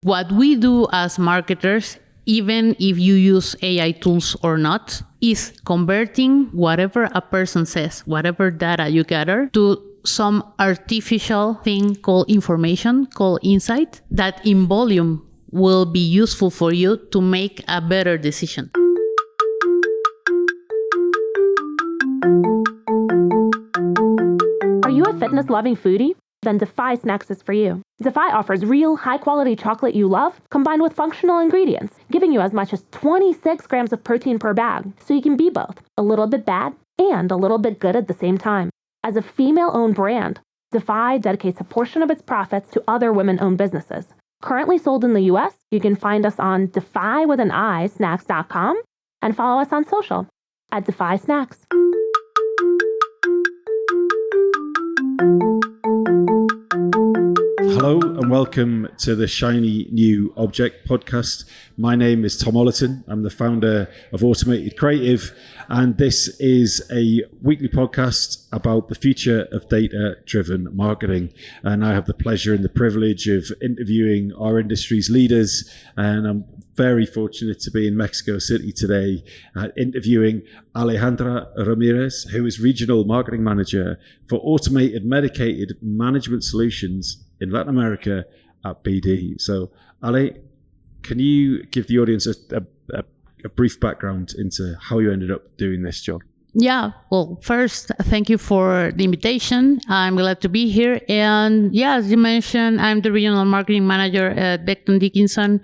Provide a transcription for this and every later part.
what we do as marketers, even if you use AI tools or not, is converting whatever a person says, whatever data you gather, to some artificial thing called information, called insight, that in volume will be useful for you to make a better decision. Are you a fitness-loving foodie? Then Defy Snacks is for you. Defy offers real, high-quality chocolate you love, combined with functional ingredients, giving you as much as 26 grams of protein per bag, so you can be both a little bit bad and a little bit good at the same time. As a female-owned brand, Defy dedicates a portion of its profits to other women-owned businesses. Currently sold in the US, you can find us on snacks.com and follow us on social at Defy Snacks. Hello and welcome to the Shiny New Object podcast. My name is Tom Ollerton. I'm the founder of Automated Creative, and this is a weekly podcast about the future of data-driven marketing. And I have the pleasure and the privilege of interviewing our industry's leaders, and I'm very fortunate to be in Mexico City today interviewing Alejandra Ramirez, who is Regional Marketing Manager for Automated Medicated Management Solutions in Latin America at BD. So, Ale, can you give the audience a brief background into how you ended up doing this job? Yeah, well, first, thank you for the invitation. I'm glad to be here. And yeah, as you mentioned, I'm the Regional Marketing Manager at Becton Dickinson.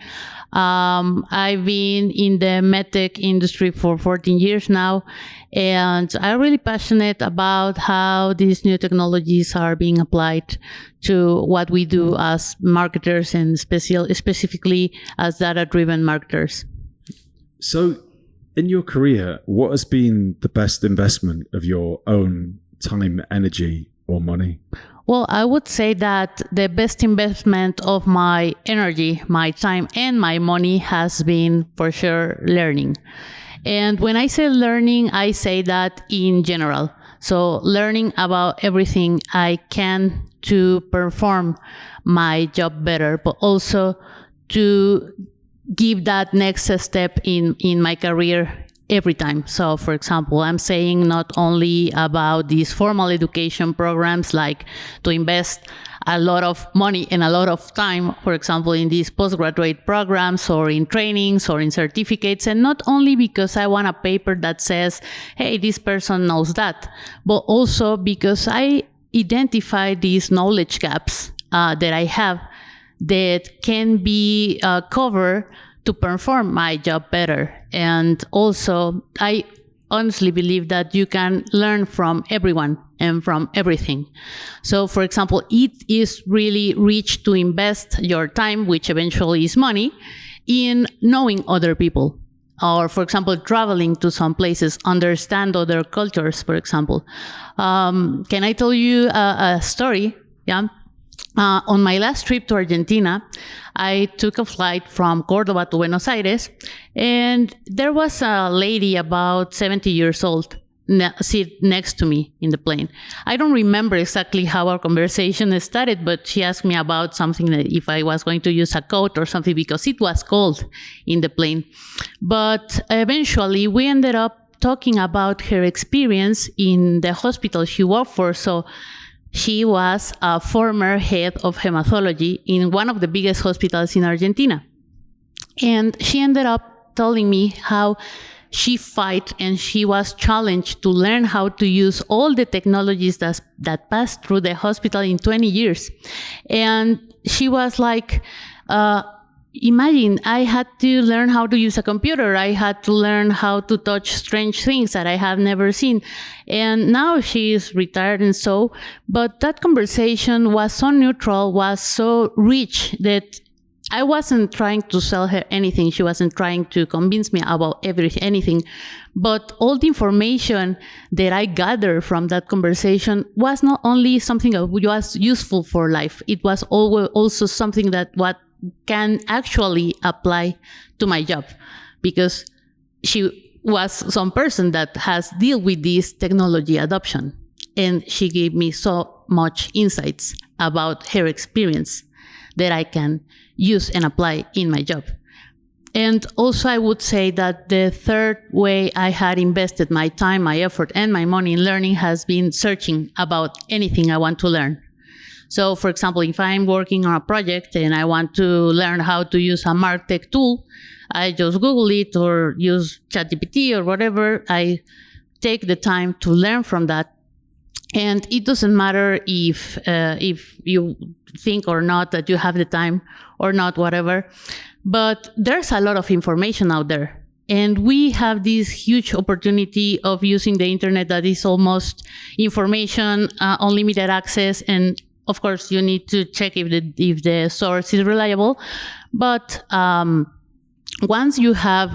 I've been in the medtech industry for 14 years now, and I'm really passionate about how these new technologies are being applied to what we do as marketers and specifically as data-driven marketers. So, in your career, what has been the best investment of your own time, energy, or money? Well, I would say that the best investment of my energy, my time, and my money has been, for sure, learning. And when I say learning, I say that in general. So learning about everything I can to perform my job better, but also to give that next step in my career every time. So, for example, I'm saying not only about these formal education programs, like to invest a lot of money and a lot of time, for example, in these postgraduate programs or in trainings or in certificates, and not only because I want a paper that says, hey, this person knows that, but also because I identify these knowledge gaps that I have that can be covered to perform my job better. And also, I honestly believe that you can learn from everyone and from everything. So, for example, it is really rich to invest your time, which eventually is money, in knowing other people. Or, for example, traveling to some places, understand other cultures, for example. Can I tell you a story? Yeah. On my last trip to Argentina, I took a flight from Cordoba to Buenos Aires, and there was a lady about 70 years old sit next to me in the plane. I don't remember exactly how our conversation started, but she asked me about something, that if I was going to use a coat or something, because it was cold in the plane. But eventually, we ended up talking about her experience in the hospital she worked for. So she was a former head of hematology in one of the biggest hospitals in Argentina. And she ended up telling me how she fight and she was challenged to learn how to use all the technologies that passed through the hospital in 20 years. And she was like, imagine, I had to learn how to use a computer. I had to learn how to touch strange things that I have never seen. And now she is retired and so, but that conversation was so neutral, was so rich that I wasn't trying to sell her anything. She wasn't trying to convince me about anything. But all the information that I gathered from that conversation was not only something that was useful for life. It was also something that can actually apply to my job, because she was some person that has dealt with this technology adoption, and she gave me so much insights about her experience that I can use and apply in my job. And also I would say that the third way I had invested my time, my effort, and my money in learning has been searching about anything I want to learn. So for example, if I'm working on a project and I want to learn how to use a MarTech tool, I just Google it or use ChatGPT or whatever. I take the time to learn from that. And it doesn't matter if you think or not that you have the time or not, whatever. But there's a lot of information out there. And we have this huge opportunity of using the internet that is almost information, unlimited access. And of course, you need to check if the source is reliable. But once you have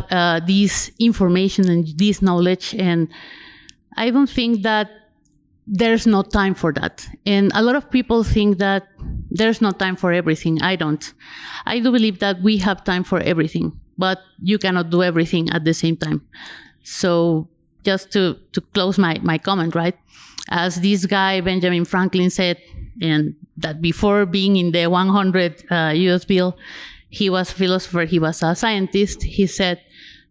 this information and this knowledge, and I don't think that there's no time for that. And a lot of people think that there's no time for everything. I don't. I do believe that we have time for everything, but you cannot do everything at the same time. So just to close my comment, right? As this guy, Benjamin Franklin, said, and that before being in the 100 US bill, he was a philosopher, he was a scientist. He said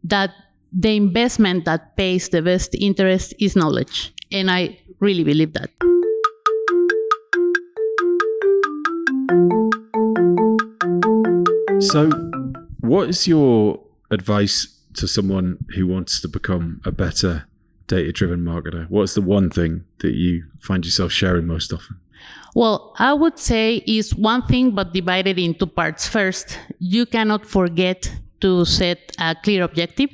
that the investment that pays the best interest is knowledge. And I really believe that. So, what is your advice to someone who wants to become a better data-driven marketer? What's the one thing that you find yourself sharing most often? Well, I would say is one thing, but divided in two parts. First, you cannot forget to set a clear objective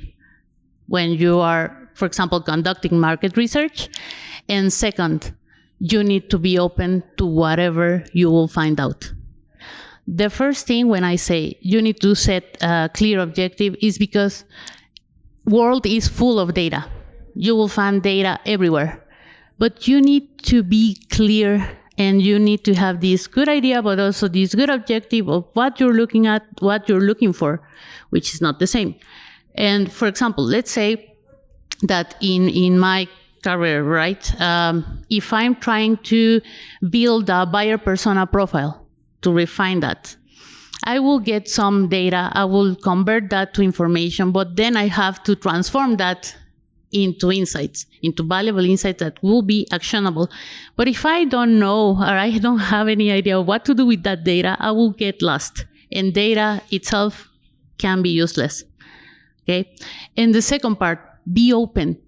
when you are, for example, conducting market research. And second, you need to be open to whatever you will find out. The first thing when I say you need to set a clear objective is because world is full of data. You will find data everywhere. But you need to be clear and you need to have this good idea, but also this good objective of what you're looking at, what you're looking for, which is not the same. And for example, let's say that in my career, right? If I'm trying to build a buyer persona profile to refine that, I will get some data, I will convert that to information, but then I have to transform that into insights, into valuable insights that will be actionable. But if I don't know or I don't have any idea of what to do with that data, I will get lost. And data itself can be useless. Okay? And the second part, be open.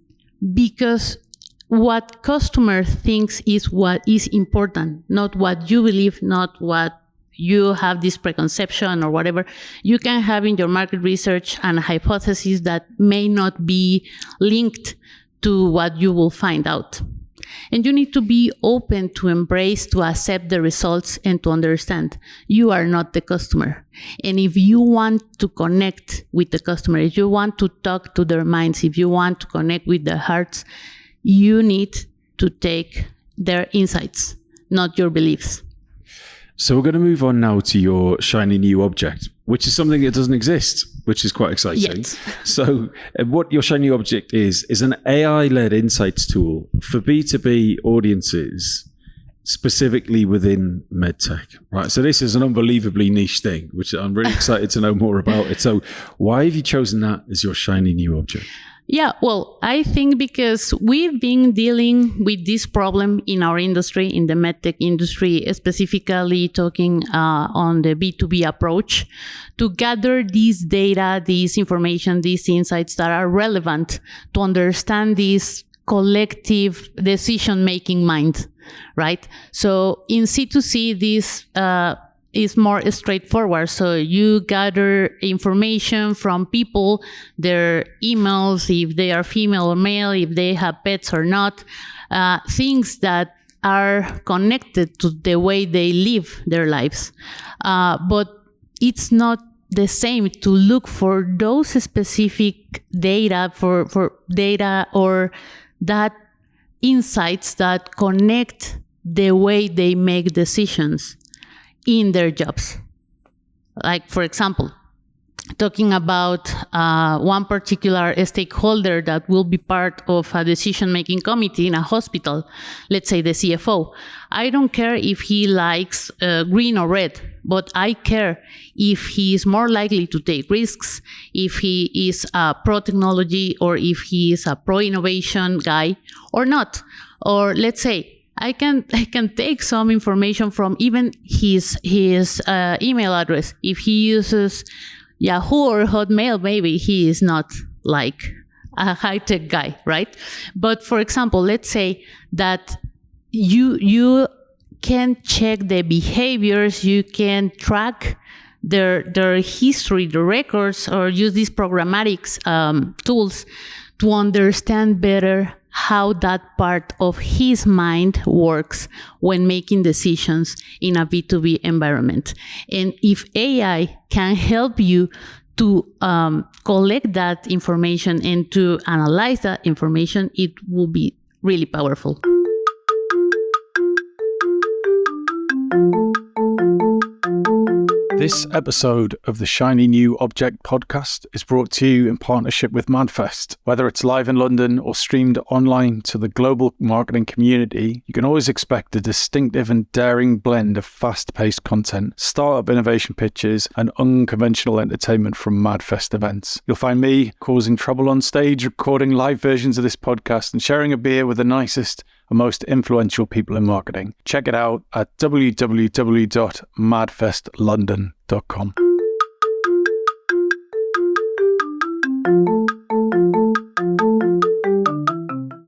Because what customer thinks is what is important, not what you believe, not what you have this preconception or whatever. You can have in your market research an hypothesis that may not be linked to what you will find out. And you need to be open to embrace, to accept the results and to understand you are not the customer. And if you want to connect with the customer, if you want to talk to their minds, if you want to connect with their hearts, you need to take their insights, not your beliefs. So we're going to move on now to your shiny new object, which is something that doesn't exist, which is quite exciting. Yes. So what your shiny new object is an AI-led insights tool for B2B audiences, specifically within medtech, right? So this is an unbelievably niche thing, which I'm really excited to know more about it. So why have you chosen that as your shiny new object? Yeah, well, I think because we've been dealing with this problem in our industry, in the medtech industry, specifically talking on the B2B approach, to gather these data, this information, these insights that are relevant to understand this collective decision-making mind, right? So in C2C, this is more straightforward. So you gather information from people, their emails, if they are female or male, if they have pets or not, things that are connected to the way they live their lives. But it's not the same to look for those specific data, for data or that insights that connect the way they make decisions in their jobs. Like, for example, talking about one particular stakeholder that will be part of a decision-making committee in a hospital, let's say the CFO. I don't care if he likes green or red. but I care if he is more likely to take risks, if he is a pro-technology, or if he is a pro-innovation guy or not. Or let's say, I can take some information from even his email address. If he uses Yahoo or Hotmail, maybe he is not like a high-tech guy, right? But for example, let's say that you can check the behaviors, you can track their history, the records, or use these programmatic tools to understand better how that part of his mind works when making decisions in a B2B environment. And if AI can help you to collect that information and to analyze that information, it will be really powerful. This episode of the Shiny New Object podcast is brought to you in partnership with MadFest. Whether it's live in London or streamed online to the global marketing community, you can always expect a distinctive and daring blend of fast-paced content, startup innovation pitches, and unconventional entertainment from MadFest events. You'll find me causing trouble on stage, recording live versions of this podcast, and sharing a beer with the nicest and most influential people in marketing. Check it out at www.madfestlondon.com.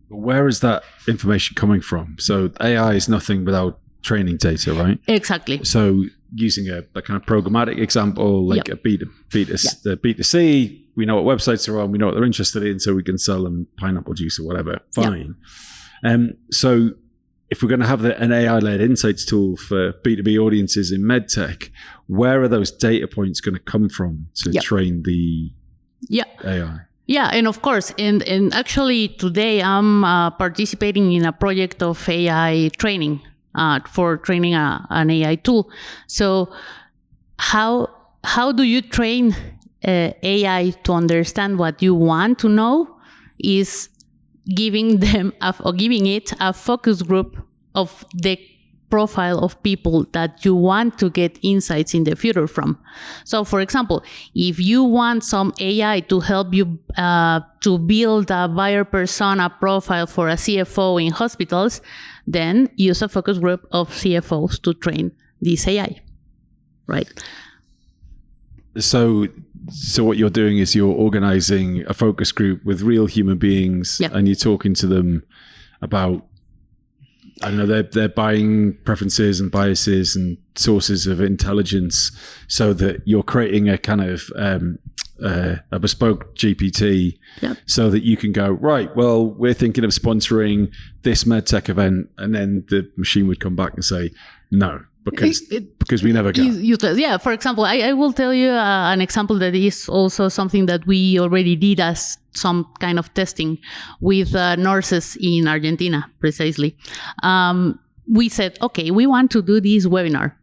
Where is that information coming from? So AI is nothing without training data, right? Exactly. So using a kind of programmatic example, like a B2C, we know what websites are on, we know what they're interested in, so we can sell them pineapple juice or whatever. Fine. So if we're going to have an AI-led insights tool for B2B audiences in medtech, where are those data points going to come from to train the AI? Yeah, and of course, and actually today I'm participating in a project of AI training for training an AI tool. So how do you train AI to understand what you want to know is giving it a focus group of the profile of people that you want to get insights in the future from. So for example, if you want some AI to help you to build a buyer persona profile for a CFO in hospitals, then use a focus group of CFOs to train this AI, right? So what you're doing is you're organizing a focus group with real human beings, and you're talking to them about, I don't know, their buying preferences and biases and sources of intelligence, so that you're creating a kind of a bespoke GPT, so that you can go, right, well, we're thinking of sponsoring this medtech event, and then the machine would come back and say, no. Because we never go. Yeah, for example, I will tell you an example that is also something that we already did as some kind of testing with nurses in Argentina, precisely. We said, okay, we want to do this webinar.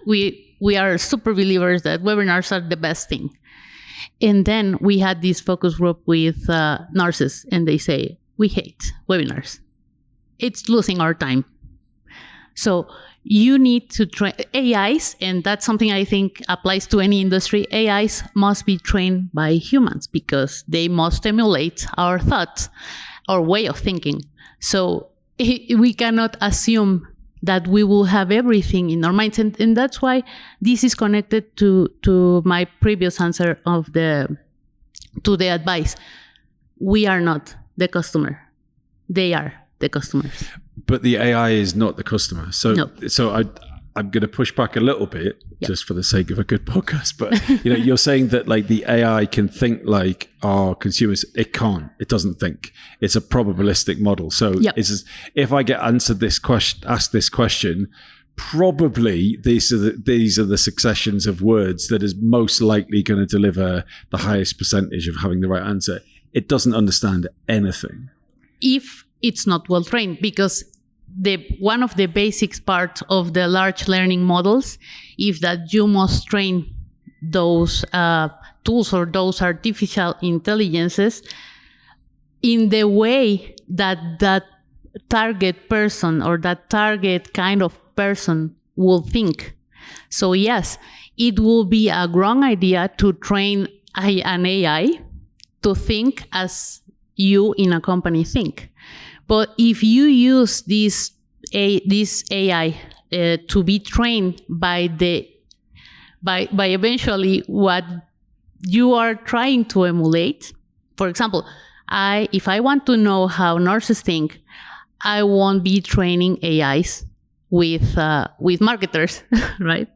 We are super believers that webinars are the best thing. And then we had this focus group with nurses, and they say, we hate webinars. It's losing our time. So you need to train AIs, and that's something I think applies to any industry. AIs must be trained by humans because they must emulate our thoughts, our way of thinking. So we cannot assume that we will have everything in our minds. And that's why this is connected to my previous answer to the advice. We are not the customer. They are the customers. But the AI is not the customer. So I'm going to push back a little bit just for the sake of a good podcast. But you're saying that like the AI can think like our consumers. It can't. It doesn't think. It's a probabilistic model. So if I get asked this question, probably these are the successions of words that is most likely going to deliver the highest percentage of having the right answer. It doesn't understand anything. If it's not well trained, because one of the basics part of the large learning models is that you must train those tools or those artificial intelligences in the way that target person or that target kind of person will think. So yes, it will be a wrong idea to train an AI to think as you in a company think. But if you use this AI to be trained by eventually what you are trying to emulate, for example, if I want to know how nurses think, I won't be training AIs with marketers, right?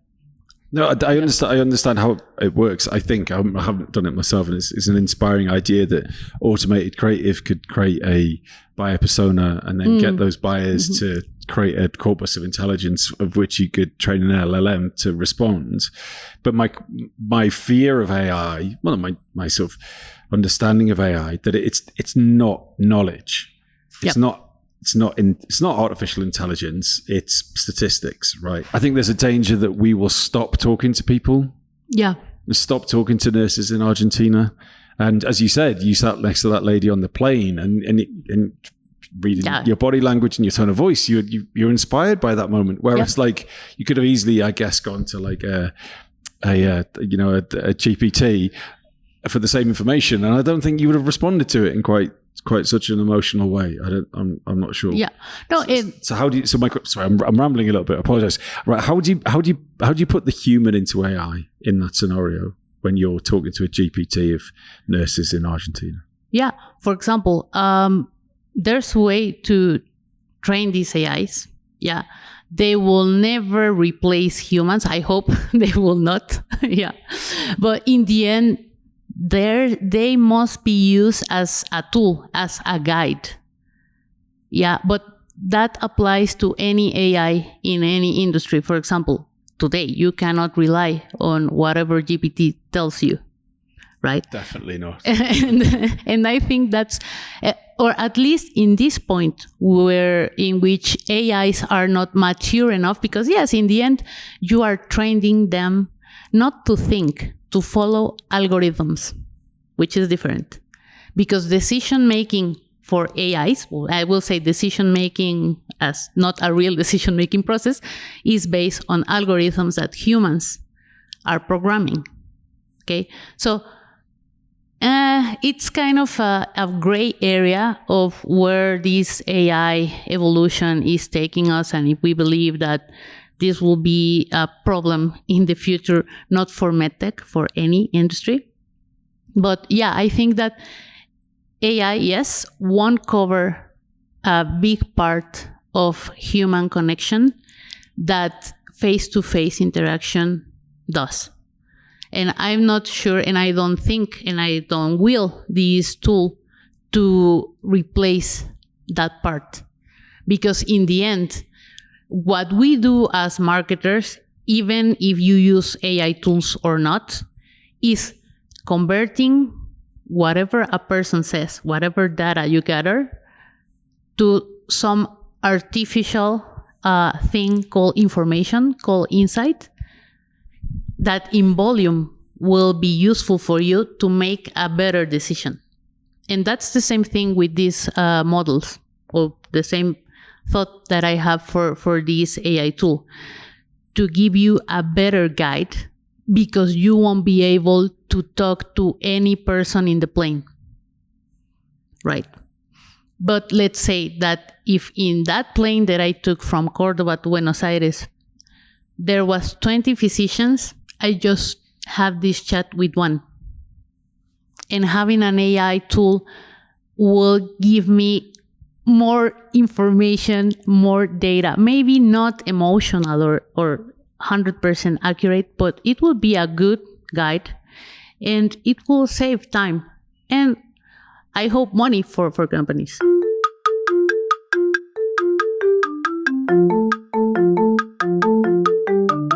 No, I understand how it works. I think I haven't done it myself, and it's an inspiring idea that automated creative could create a buyer persona and then get those buyers to create a corpus of intelligence of which you could train an LLM to respond. But my fear of AI, well, my sort of understanding of AI, that it's not knowledge. It's not artificial intelligence, it's statistics, right? I think there's a danger that we will stop talking to people. Yeah. Stop talking to nurses in Argentina. And as you said, you sat next to that lady on the plane and reading your body language and your tone of voice, you're inspired by that moment. Whereas like you could have easily, I guess, gone to like a GPT for the same information. And I don't think you would have responded to it in quite such an emotional way. I'm not sure. Yeah. No. So how do you? So sorry, I'm rambling a little bit. I apologize. Right. How do you put the human into AI in that scenario when you're talking to a GPT of nurses in Argentina? Yeah. For example, there's a way to train these AIs. Yeah. They will never replace humans. I hope they will not. Yeah. But in the end, they must be used as a tool, as a guide. Yeah, but that applies to any AI in any industry. For example, today you cannot rely on whatever GPT tells you, right? Definitely not. And I think that's, or at least in this point in which AIs are not mature enough, because yes, in the end, you are training them not to think, to follow algorithms, which is different. Because decision-making for AIs, well, I will say decision-making as not a real decision-making process, is based on algorithms that humans are programming. Okay? So it's kind of a gray area of where this AI evolution is taking us, and if we believe that this will be a problem in the future, not for medtech, for any industry. But yeah, I think that AI, yes, won't cover a big part of human connection that face-to-face interaction does. And I'm not sure, and I don't think, and I don't will this tool to replace that part. Because in the end, what we do as marketers, even if you use AI tools or not, is converting whatever a person says, whatever data you gather, to some artificial thing called information, called insight, that in volume will be useful for you to make a better decision. And that's the same thing with these models, or the same thought that I have for this AI tool, to give you a better guide, because you won't be able to talk to any person in the plane, right? But let's say that if in that plane that I took from Cordoba to Buenos Aires, there was 20 physicians, I just have this chat with one. And having an AI tool will give me more information, more data, maybe not emotional or 100% accurate, but it will be a good guide, and it will save time and I hope money for companies.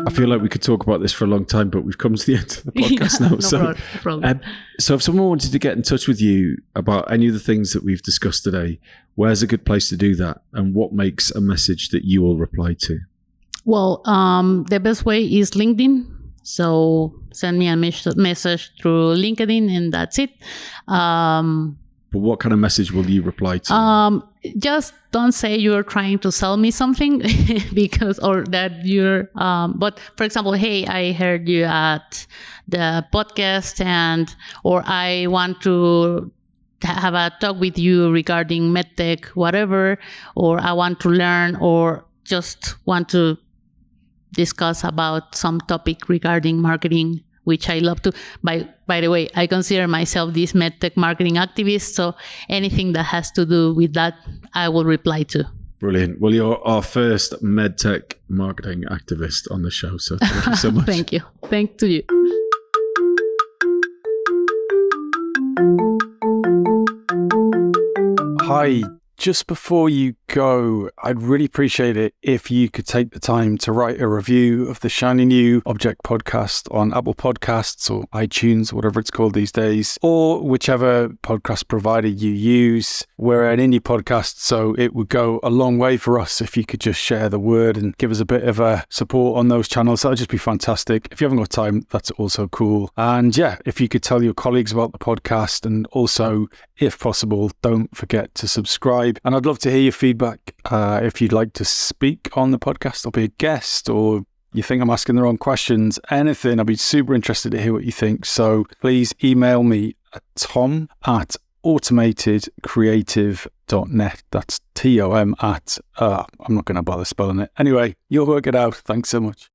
I feel like we could talk about this for a long time, but we've come to the end of the podcast now. No problem. So if someone wanted to get in touch with you about any of the things that we've discussed today, where's a good place to do that? And what makes a message that you will reply to? Well, the best way is LinkedIn. So send me a message through LinkedIn and that's it. But what kind of message will you reply to? Just don't say you're trying to sell me something because, or that you're, but for example, hey, I heard you at the podcast or I want to have a talk with you regarding medtech, whatever, or I want to learn or just want to discuss about some topic regarding marketing, which I love to. By the way, I consider myself this medtech marketing activist, so anything that has to do with that, I will reply to. Brilliant. Well, you're our first medtech marketing activist on the show, so thank you so much. Thank you. Thanks to you. Hi. Just before you go, I'd really appreciate it if you could take the time to write a review of the Shiny New Object podcast on Apple Podcasts or iTunes, whatever it's called these days, or whichever podcast provider you use. We're an indie podcast, so it would go a long way for us if you could just share the word and give us a bit of a support on those channels. That'd just be fantastic. If you haven't got time, that's also cool. And yeah, if you could tell your colleagues about the podcast, and also, if possible, don't forget to subscribe. And I'd love to hear your feedback. If you'd like to speak on the podcast or be a guest, or you think I'm asking the wrong questions, anything, I'd be super interested to hear what you think. So please email me at tom@automatedcreative.net. That's TOM at, I'm not going to bother spelling it. Anyway, you'll work it out. Thanks so much.